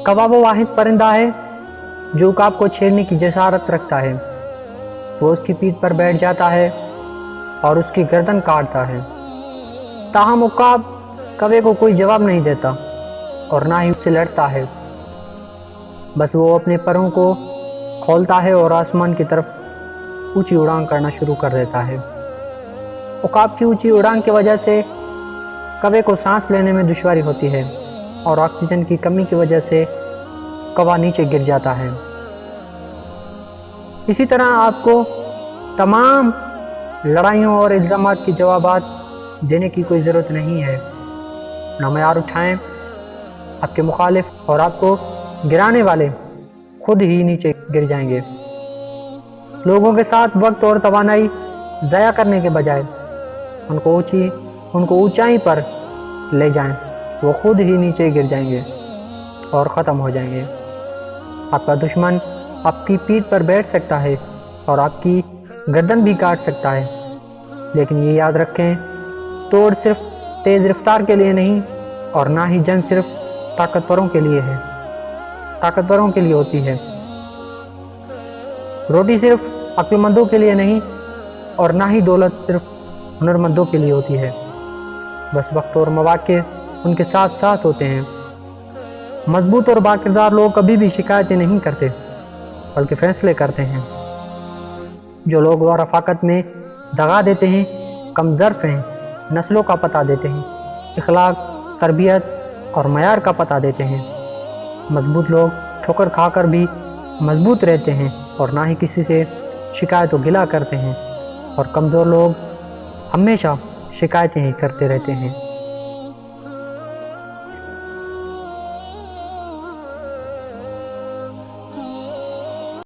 कौवा वो वाहिद परिंदा है जो उकाब को छेड़ने की जसारत रखता है। वो उसकी पीठ पर बैठ जाता है और उसकी गर्दन काटता है। ताहम उकाब कौवे को कोई जवाब नहीं देता और ना ही उससे लड़ता है। बस वो अपने परों को खोलता है और आसमान की तरफ ऊंची उड़ान करना शुरू कर देता है। उकाब की ऊंची उड़ान की वजह से कौवे को सांस लेने में दुश्वारी होती है और ऑक्सीजन की कमी की वजह से कौवा नीचे गिर जाता है। इसी तरह आपको तमाम लड़ाइयों और इल्ज़ामात के जवाबात देने की कोई ज़रूरत नहीं है। ना मयार उठाएं, आपके मुखालिफ और आपको गिराने वाले खुद ही नीचे गिर जाएंगे। लोगों के साथ वक्त और तवानाई ज़ाया करने के बजाय उनको ऊंचाई पर ले जाएं, वो खुद ही नीचे गिर जाएंगे और ख़त्म हो जाएंगे। आपका दुश्मन आपकी पीठ पर बैठ सकता है और आपकी गर्दन भी काट सकता है, लेकिन ये याद रखें, तोड़ सिर्फ तेज़ रफ्तार के लिए नहीं और ना ही जंग सिर्फ ताकतवरों के लिए होती है। रोटी सिर्फ अक्लमंदों के लिए नहीं और ना ही दौलत सिर्फ हुनरमंदों के लिए होती है। बस वक्त और मौके उनके साथ साथ होते हैं। मजबूत और बाकिरदार लोग कभी भी शिकायतें नहीं करते बल्कि फैसले करते हैं। जो लोग और रफाकत में दगा देते हैं, कम ज़र्फ़ हैं, नस्लों का पता देते हैं, इखलाक, तरबियत और मयार का पता देते हैं। मजबूत लोग ठोकर खाकर भी मजबूत रहते हैं और ना ही किसी से शिकायत व गिला करते हैं, और कमज़ोर लोग हमेशा शिकायतें ही करते रहते हैं।